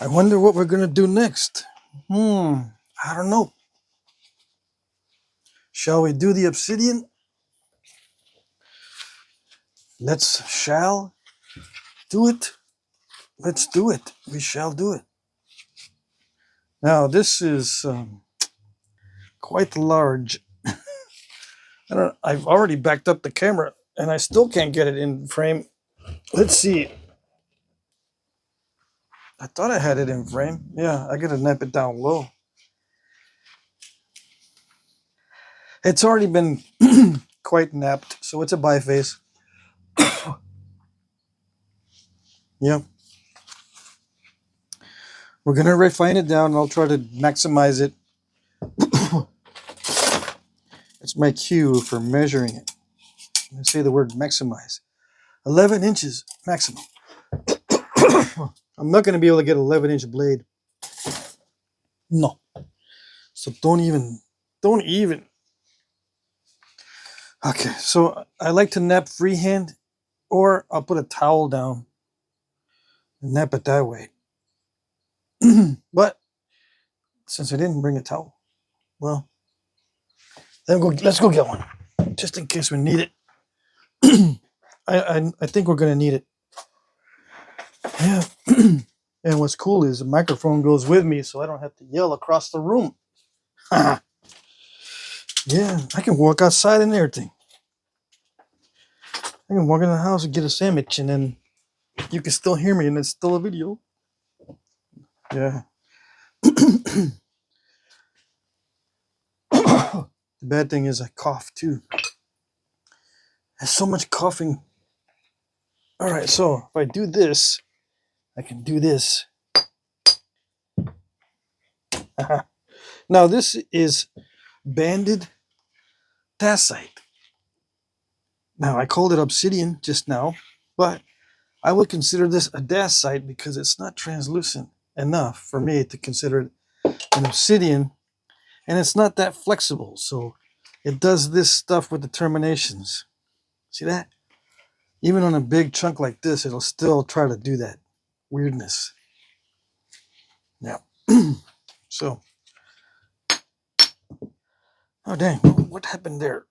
I wonder what we're going to do next. I don't know. Shall we do the obsidian? Shall do it. Let's do it. We shall do it. Now, this is quite large. I've already backed up the camera and I still can't get it in frame. Let's see. I thought I had it in frame. Yeah, I gotta nap it down low. It's already been quite napped, so it's a biface. Yeah. We're gonna refine it down and I'll try to maximize it. It's my cue for measuring it. I say the word maximize. 11 inches maximum. I'm not gonna be able to get an 11-inch blade. No. So don't even. Okay, so I like to nap freehand, or I'll put a towel down and nap it that way. But since I didn't bring a towel, well, let's go get one, just in case we need it. I think we're gonna need it. Yeah. And what's cool is the microphone goes with me, so I don't have to yell across the room. Yeah, I can walk outside and everything. I can walk in the house and get a sandwich, and then you can still hear me, and it's still a video. Yeah. The bad thing is I cough too. There's so much coughing. All right, so if I do this, I can do this. Now this is banded dacite. Now I called it obsidian just now, but I would consider this a dacite because it's not translucent enough for me to consider it an obsidian, and it's not that flexible, so it does this stuff with the terminations. See that? Even on a big chunk like this, it'll still try to do that weirdness. Yeah. So, oh dang, what happened there?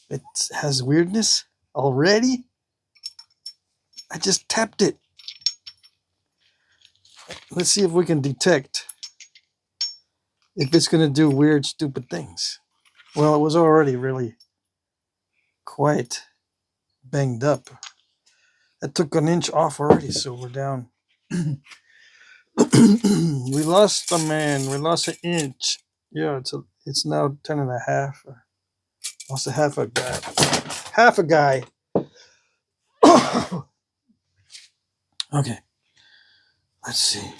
It has weirdness already? I just tapped it. Let's see if we can detect if it's going to do weird, stupid things. Well, it was already really quite banged up. That took an inch off already, so we're down. We lost a man. We lost an inch. Yeah, it's now 10.5. Lost a half a guy. Half a guy. Okay. Let's see.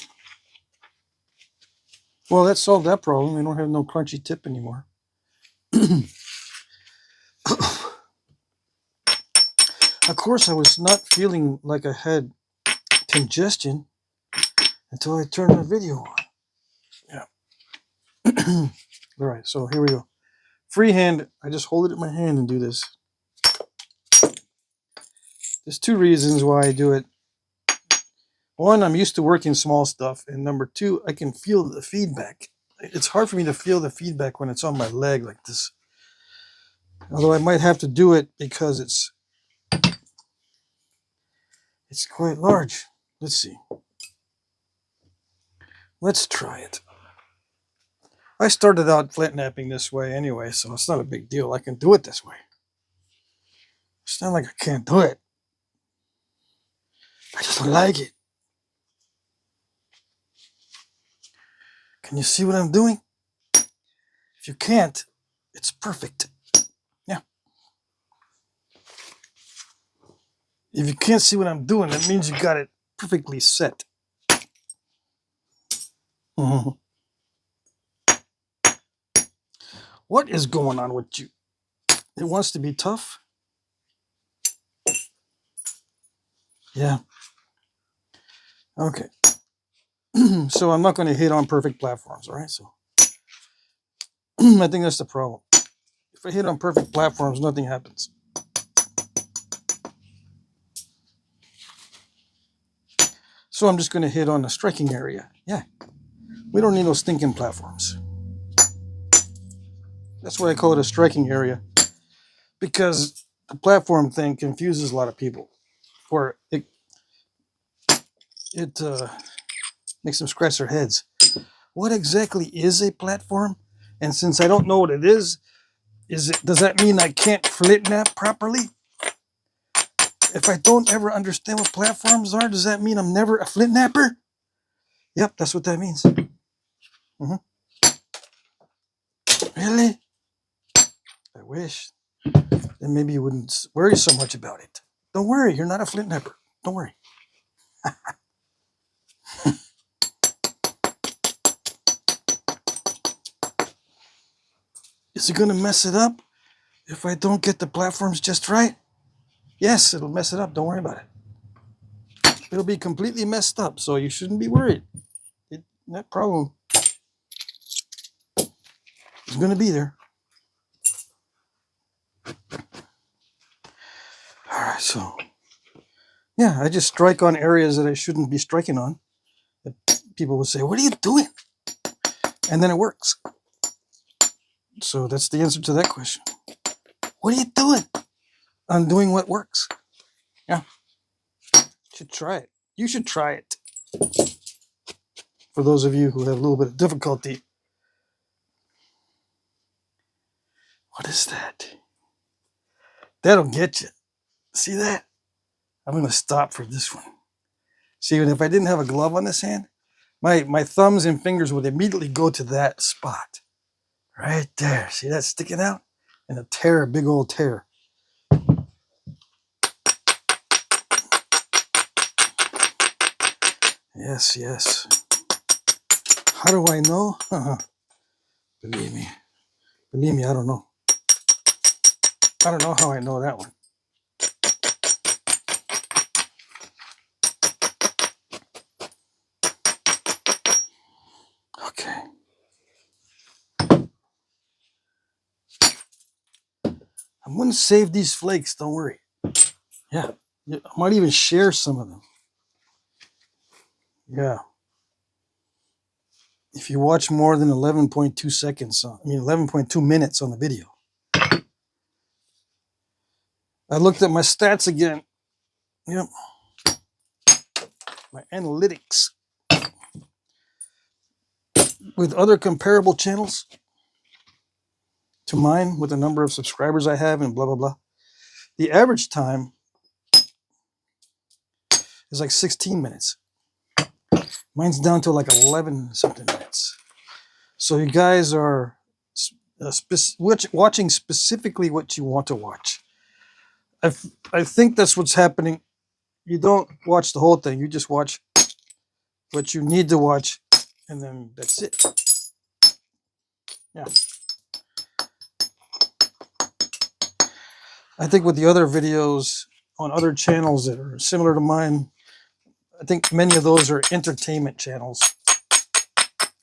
Well, that solved that problem. We don't have no crunchy tip anymore. Of course, I was not feeling like I had congestion until I turned the video on. Yeah. All right, so here we go. Freehand, I just hold it in my hand and do this. There's two reasons why I do it. One, I'm used to working small stuff. And number two, I can feel the feedback. It's hard for me to feel the feedback when it's on my leg like this. Although I might have to do it because it's quite large. Let's see. Let's try it. I started out Flintknapping this way anyway, so it's not a big deal. I can do it this way. It's not like I can't do it. I just don't like it. Can you see what I'm doing? If you can't, it's perfect. Yeah. If you can't see what I'm doing, that means you got it perfectly set. Mm-hmm. What is going on with you? It wants to be tough? Yeah. Okay. So I'm not going to hit on perfect platforms, all right? So I think that's the problem. If I hit on perfect platforms, nothing happens. So I'm just going to hit on the striking area. Yeah, we don't need no stinking platforms. That's why I call it a striking area, because the platform thing confuses a lot of people, or it makes them scratch their heads. What exactly is a platform? And since I don't know what it is does that mean I can't flint knap properly? If I don't ever understand what platforms are, does that mean I'm never a flint knapper? Yep, that's what that means. Mm-hmm. Really? I wish. Then maybe you wouldn't worry so much about it. Don't worry, you're not a flint knapper. Don't worry. Is it going to mess it up if I don't get the platforms just right? Yes, it'll mess it up. Don't worry about it. It'll be completely messed up, so you shouldn't be worried. That problem is going to be there. All right, so yeah, I just strike on areas that I shouldn't be striking on. People would say, "What are you doing?" And then it works. So that's the answer to that question. What are you doing? I'm doing what works. Yeah. You should try it. You should try it. For those of you who have a little bit of difficulty. What is that? That'll get you. See that? I'm going to stop for this one. See, and if I didn't have a glove on this hand, my thumbs and fingers would immediately go to that spot. Right there. See that sticking out? And a tear, a big old tear. Yes, yes. How do I know? Believe me. Believe me, I don't know. I don't know how I know that one. Okay. I'm going to save these flakes, don't worry. Yeah. I might even share some of them. Yeah. If you watch more than 11.2 seconds, 11.2 minutes on the video. I looked at my stats again. Yep. My analytics. With other comparable channels to mine, with the number of subscribers I have and blah, blah, blah. The average time is like 16 minutes. Mine's down to like 11 something minutes. So you guys are watching specifically what you want to watch. I think that's what's happening. You don't watch the whole thing. You just watch what you need to watch, and then that's it. Yeah. I think with the other videos on other channels that are similar to mine, I think many of those are entertainment channels.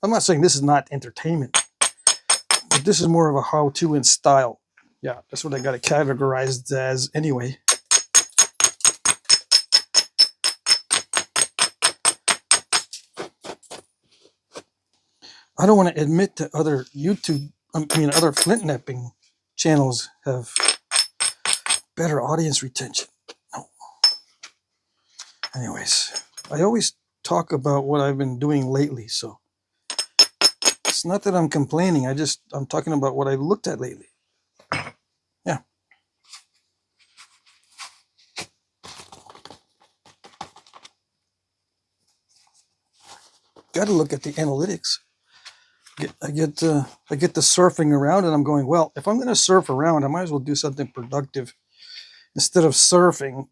I'm not saying this is not entertainment, but this is more of a how-to and style. Yeah, that's what I got it categorized as anyway. I don't want to admit that other other flint knapping channels have better audience retention. No. Anyways, I always talk about what I've been doing lately, so it's not that I'm complaining. I'm talking about what I looked at lately. Yeah. Got to look at the analytics. I get the surfing around, and I'm going, well, if I'm going to surf around, I might as well do something productive instead of surfing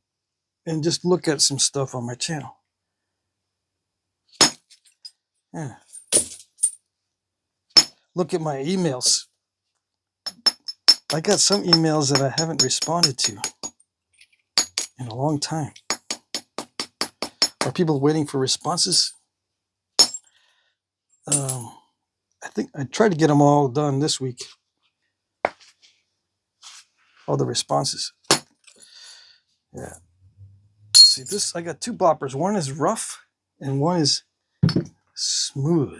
and just look at some stuff on my channel. Yeah. Look at my emails. I got some emails that I haven't responded to in a long time. Are people waiting for responses? I think I tried to get them all done this week. All the responses. Yeah. See this, I got two boppers. One is rough and one is smooth,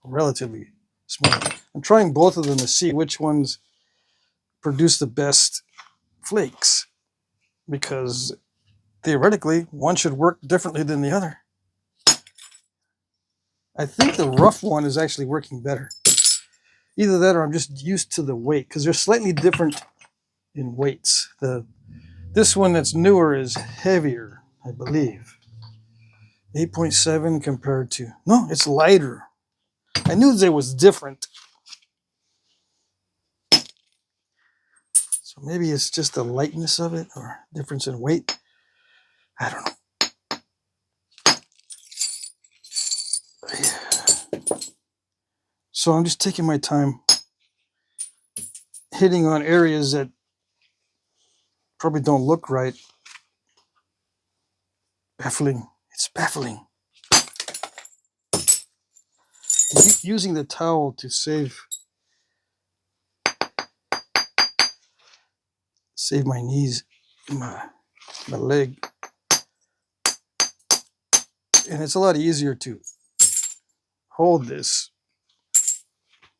relatively smooth. I'm trying both of them to see which ones produce the best flakes, because theoretically one should work differently than the other. I think the rough one is actually working better. Either that or I'm just used to the weight, because they're slightly different in weights. This one that's newer is heavier, I believe. 8.7 compared to, no, it's lighter. I knew it was different. So maybe it's just the lightness of it or difference in weight. I don't know. So I'm just taking my time hitting on areas that probably don't look right. Baffling. It's baffling. Using the towel to save my knees, my leg. And it's a lot easier to hold this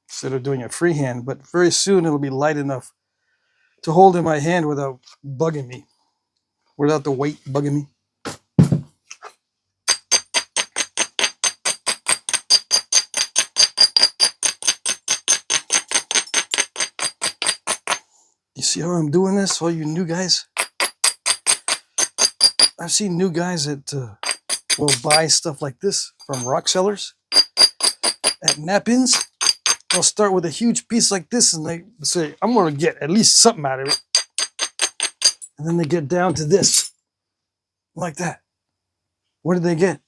instead of doing a freehand, but very soon it'll be light enough to hold in my hand without bugging me, without the weight bugging me. You see how I'm doing this, all you new guys? I've seen new guys that will buy stuff like this from rock sellers at Knappings. They'll start with a huge piece like this and they say, I'm going to get at least something out of it. And then they get down to this, like that. What did they get?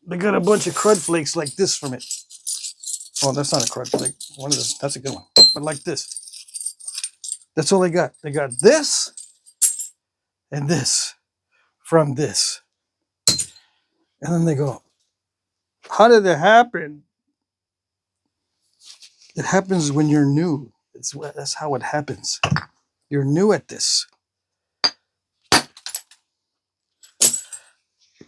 They got a bunch of crud flakes like this from it. Oh, that's not a crud flake. One of those, that's a good one. But like this. That's all they got. They got this and this from this. And then they go, how did it happen? It happens when you're new. That's how it happens. You're new at this.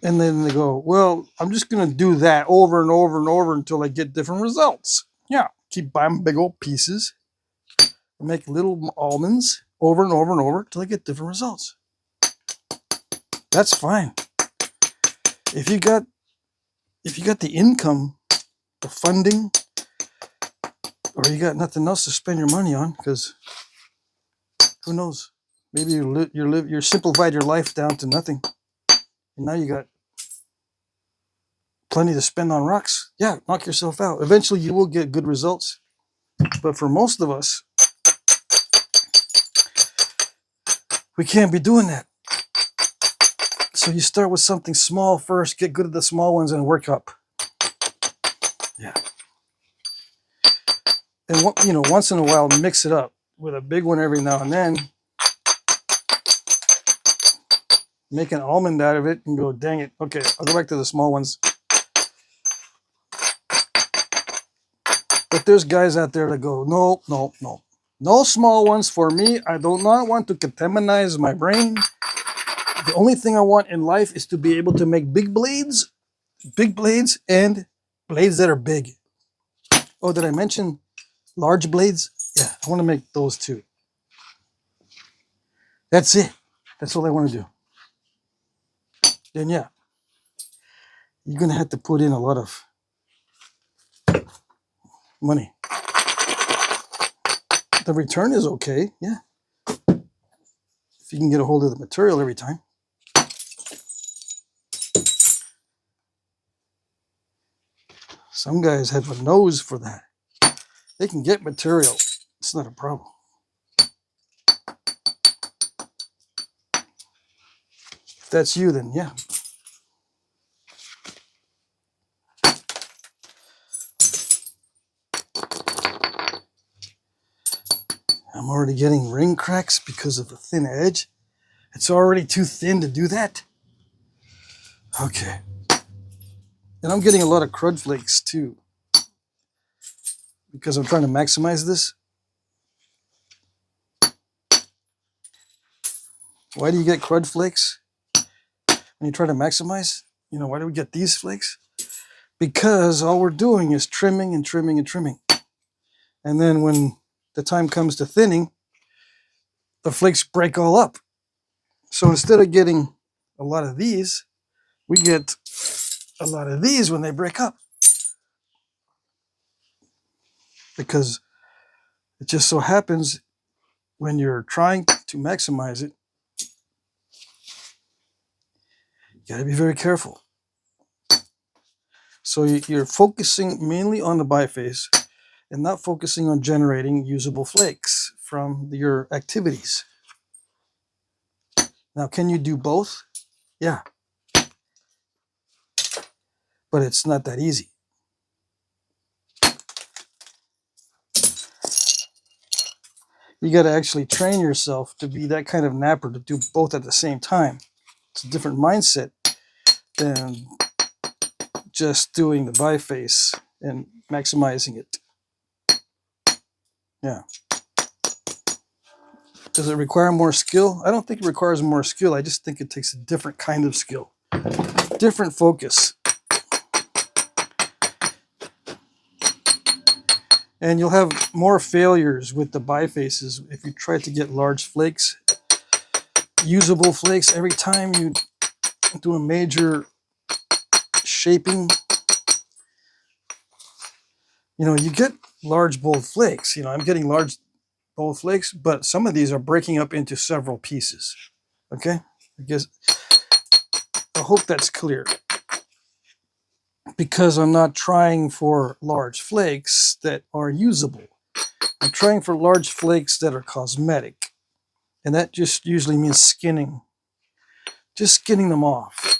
And then they go, well, I'm just going to do that over and over and over until I get different results. Yeah, keep buying big old pieces. Make little almonds over and over and over until I get different results. That's fine. If you got the income, the funding, or you got nothing else to spend your money on, because who knows? Maybe you simplified your life down to nothing, and now you got plenty to spend on rocks. Yeah, knock yourself out. Eventually, you will get good results. But for most of us, we can't be doing that. So you start with something small first, get good at the small ones, and work up. Yeah. And once in a while, mix it up with a big one every now and then. Make an almond out of it and go, dang it. Okay, I'll go back to the small ones. But there's guys out there that go, no, no, no. No small ones for me. I do not want to contaminize my brain. The only thing I want in life is to be able to make big blades and blades that are big. Oh, did I mention large blades? Yeah, I want to make those too. That's it. That's all I want to do. Then yeah, you're going to have to put in a lot of money. The return is okay, yeah. If you can get a hold of the material every time. Some guys have a nose for that. They can get material. It's not a problem. If that's you, then yeah. I'm already getting ring cracks because of the thin edge. It's already too thin to do that. Okay. And I'm getting a lot of crud flakes too, because I'm trying to maximize this. Why do you get crud flakes when you try to maximize? Why do we get these flakes? because all we're doing is trimming and trimming and trimming. And then when the time comes to thinning, the flakes break all up. So instead of getting a lot of these, we get a lot of these when they break up. Because it just so happens when you're trying to maximize it, you got to be very careful. So you're focusing mainly on the biface and not focusing on generating usable flakes from your activities. Now, can you do both? Yeah. But it's not that easy. You got to actually train yourself to be that kind of napper to do both at the same time. It's a different mindset than just doing the biface and maximizing it. Yeah. Does it require more skill? I don't think it requires more skill. I just think it takes a different kind of skill, different focus. And you'll have more failures with the bifaces if you try to get large flakes, usable flakes every time you do a major shaping. You know, you get large bold flakes. You know, I'm getting large bold flakes, but some of these are breaking up into several pieces. Okay? I hope that's clear. Because I'm not trying for large flakes that are usable. I'm trying for large flakes that are cosmetic. And that just usually means skinning. Just skinning them off.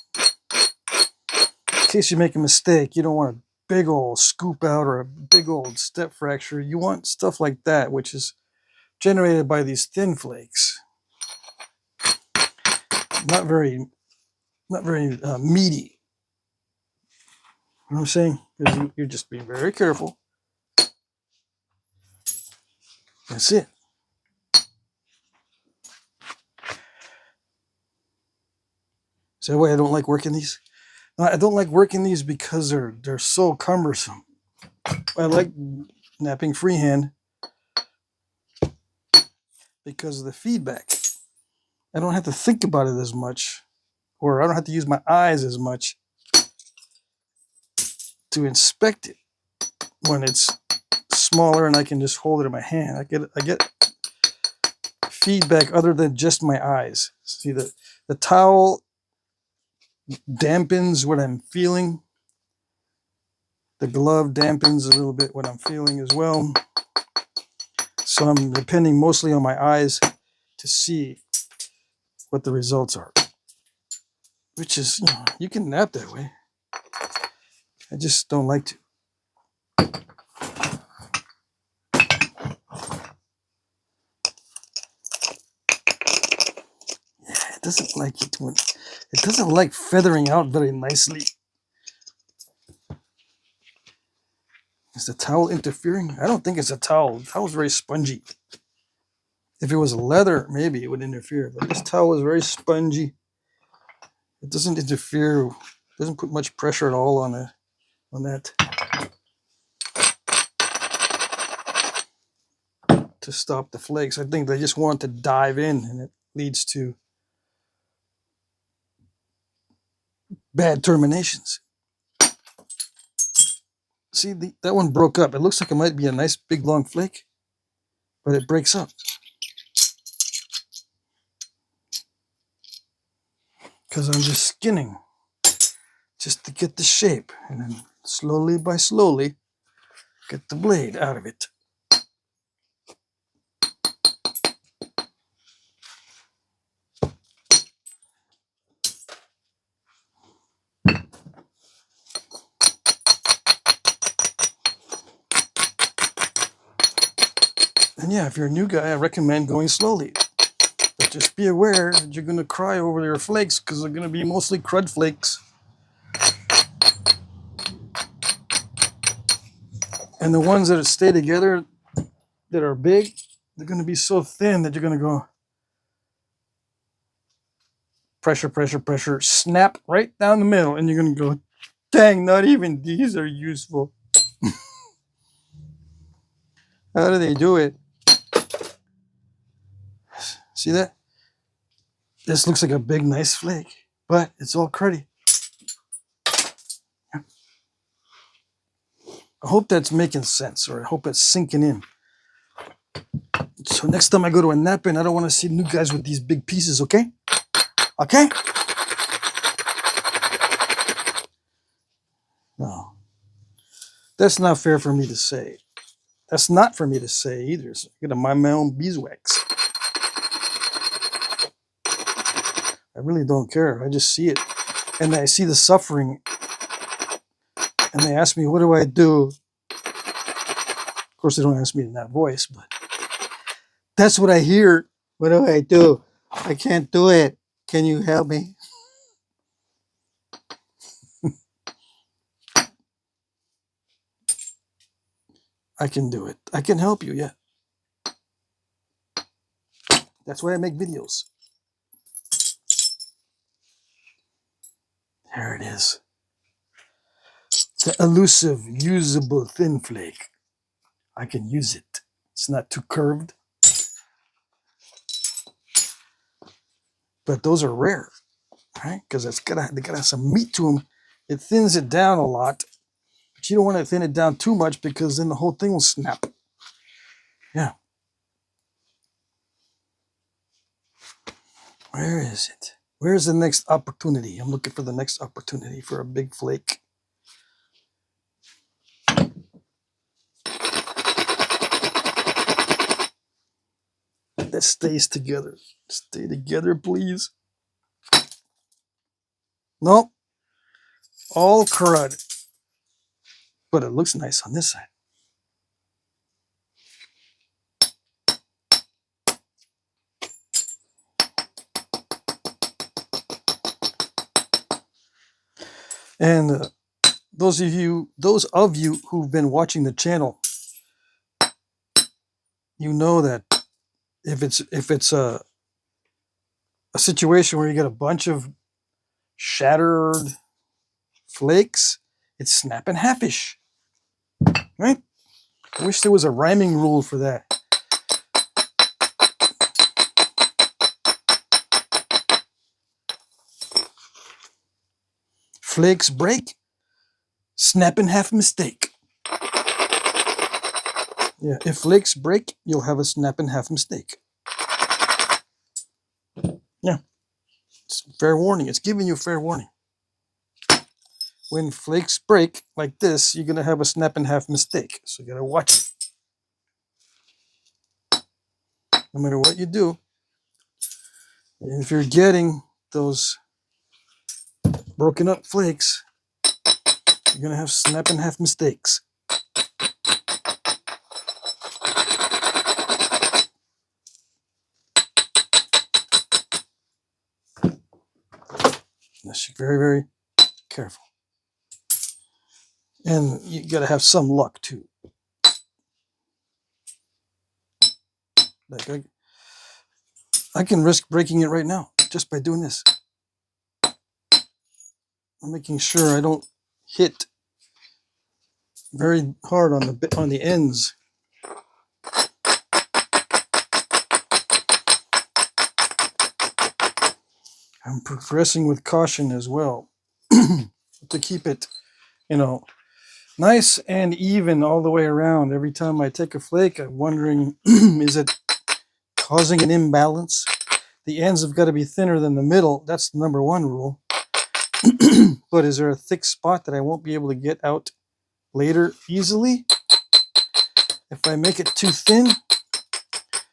In case you make a mistake, you don't want a big old scoop out or a big old step fracture. You want stuff like that, which is generated by these thin flakes. Not very meaty. You know what I'm saying? You're just being very careful. That's it. Is that why I don't like working these? No, I don't like working these because they're so cumbersome. I like knapping freehand because of the feedback. I don't have to think about it as much, or I don't have to use my eyes as much to inspect it when it's smaller and I can just hold it in my hand. I get feedback other than just my eyes. See, the towel dampens what I'm feeling. The glove dampens a little bit what I'm feeling as well. So I'm depending mostly on my eyes to see what the results are. Which is, you know, you can nap that way. I just don't like to. Yeah, it doesn't like it when it doesn't like feathering out very nicely. Is the towel interfering? I don't think it's a towel. The towel's very spongy. If it was leather, maybe it would interfere. But this towel is very spongy. It doesn't interfere. It doesn't put much pressure at all on that to stop the flakes. I think they just want to dive in, and it leads to bad terminations. See, that one broke up. It looks like it might be a nice big long flake, but it breaks up. Because I'm just skinning, just to get the shape, and then slowly by slowly, get the blade out of it. And yeah, if you're a new guy, I recommend going slowly. But just be aware that you're going to cry over your flakes because they're going to be mostly crud flakes. And the ones that stay together, that are big, they're going to be so thin that you're going to go pressure, pressure, pressure, snap right down the middle, and you're going to go Dang, not even these are useful. How do they do it? See that? This looks like a big, nice flake, but it's all cruddy. I hope that's making sense, or I hope it's sinking in. So next time I go to a Knapping, I don't want to see new guys with these big pieces, okay? Okay? No. That's not fair for me to say. That's not for me to say either. So I gotta mind my own beeswax. I really don't care. I just see it. And I see the suffering. And they ask me, what do I do? Of course, they don't ask me in that voice, but that's what I hear. What do I do? I can't do it. Can you help me? I can do it. I can help you, yeah. That's why I make videos. There it is. The elusive, usable thin flake. I can use it. It's not too curved. But those are rare, right? Because they gotta have some meat to them. It thins it down a lot. But you don't want to thin it down too much because then the whole thing will snap. Yeah. Where is it? Where's the next opportunity? I'm looking for the next opportunity for a big flake. That stays together. Stay together, please. Nope. All crud. But it looks nice on this side. And those of you who've been watching the channel, you know that if it's a situation where you get a bunch of shattered flakes, it's snapping halfish, right? I wish there was a rhyming rule for that. Flakes break, snap in half mistake. Yeah, if flakes break, you'll have a snap in half mistake. Yeah, it's fair warning. It's giving you fair warning. When flakes break like this, you're gonna have a snap in half mistake. So you gotta watch it. No matter what you do, and if you're getting those broken up flakes, you're gonna have snap in half mistakes. That's very, very careful. And you gotta have some luck too. Like I can risk breaking it right now just by doing this. I'm making sure I don't hit very hard on the ends. I'm progressing with caution as well to keep it, nice and even all the way around. Every time I take a flake, I'm wondering, is it causing an imbalance? The ends have got to be thinner than the middle. That's the number one rule. But is there a thick spot that I won't be able to get out later easily if I make it too thin?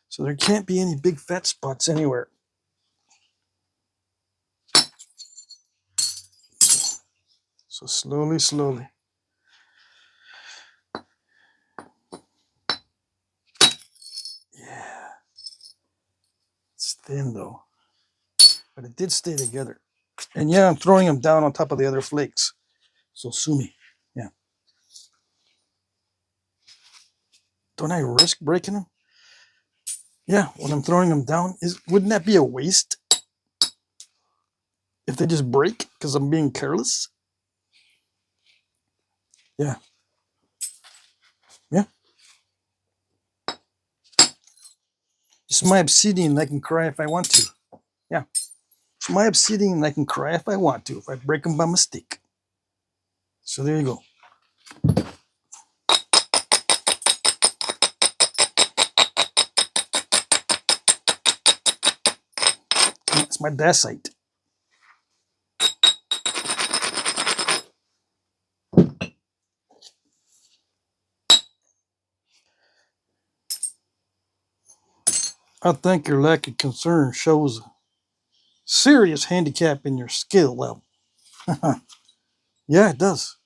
So there can't be any big fat spots anywhere. So slowly, slowly. Yeah. It's thin though. But it did stay together. And yeah, I'm throwing them down on top of the other flakes. So sue me. Yeah. Don't I risk breaking them? Yeah, when I'm throwing them down, wouldn't that be a waste? If they just break because I'm being careless? Yeah. Yeah. It's my obsidian. I can cry if I want to. Yeah. It's my obsidian. I can cry if I want to, if I break them by mistake. So there you go. It's my Dacite. I think your lack of concern shows a serious handicap in your skill level. Yeah, it does.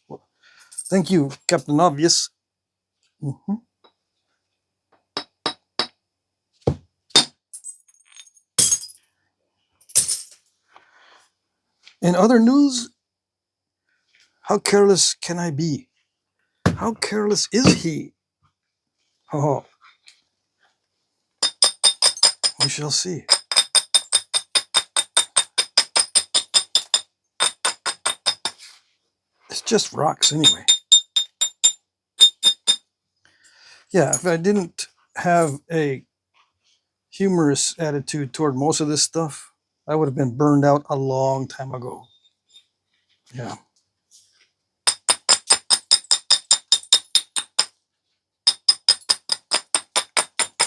Well, thank you, Captain Obvious. Mhm. In other news, how careless can I be? How careless is he? Oh, we shall see. It's just rocks anyway. Yeah, if I didn't have a humorous attitude toward most of this stuff, I would have been burned out a long time ago. Yeah.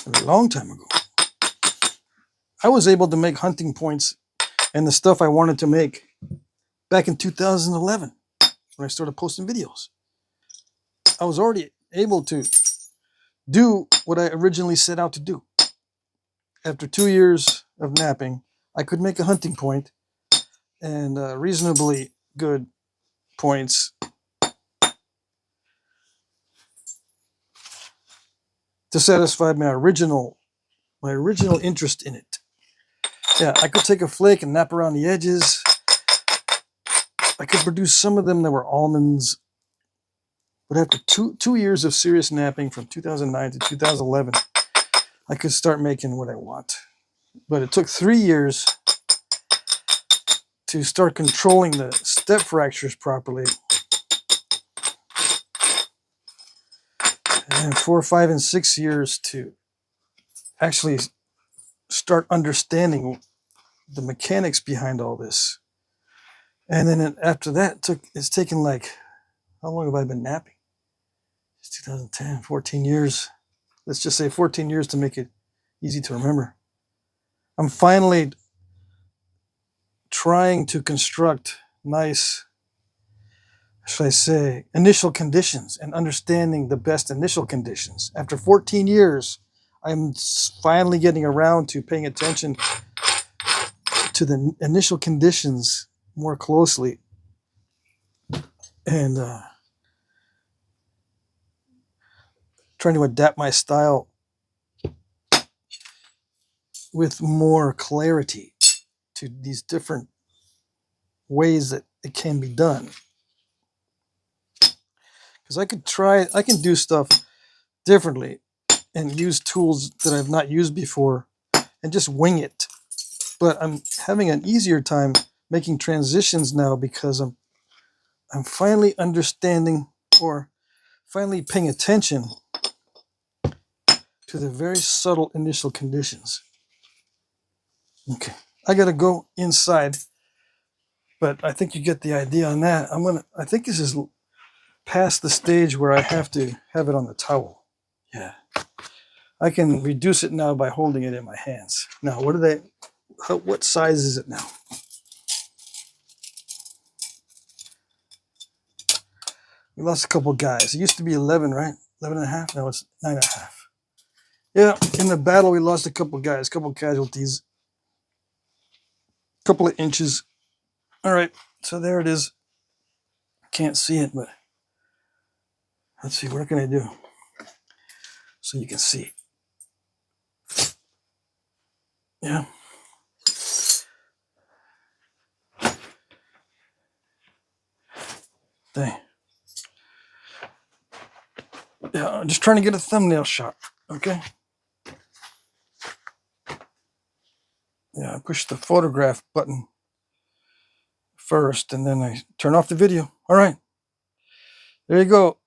A long time ago. I was able to make hunting points and the stuff I wanted to make back in 2011 when I started posting videos. I was already able to do what I originally set out to do. After 2 years of napping, I could make a hunting point and reasonably good points to satisfy my original interest in it. Yeah, I could take a flake and nap around the edges. I could produce some of them that were almonds. But after two years of serious napping from 2009 to 2011, I could start making what I want. But it took 3 years to start controlling the step fractures properly. And 4, 5, and 6 years to actually start understanding the mechanics behind all this. And then after that, it's taken like, how long have I been napping? It's 2010, 14 years. Let's just say 14 years to make it easy to remember. I'm finally trying to construct nice, should I say, initial conditions and understanding the best initial conditions. After 14 years, I'm finally getting around to paying attention to the initial conditions more closely and trying to adapt my style with more clarity to these different ways that it can be done. Because I can do stuff differently and use tools that I've not used before and just wing it. But I'm having an easier time making transitions now because I'm finally understanding or finally paying attention to the very subtle initial conditions. Okay, I gotta go inside, but I think you get the idea on that. I think this is past the stage where I have to have it on the towel. Yeah. I can reduce it now by holding it in my hands. Now, what size is it now? We lost a couple guys. It used to be 11, right? 11 and a half. Now it's 9 and a half. Yeah, in the battle, we lost a couple guys, a couple casualties, a couple of inches. All right, so there it is. Can't see it, but let's see, what can I do so you can see? Yeah. Dang. Yeah, I'm just trying to get a thumbnail shot, okay? Yeah, I push the photograph button first, and then I turn off the video. All right. There you go.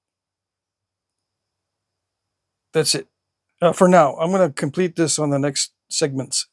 That's it. For now, I'm going to complete this on the next segments.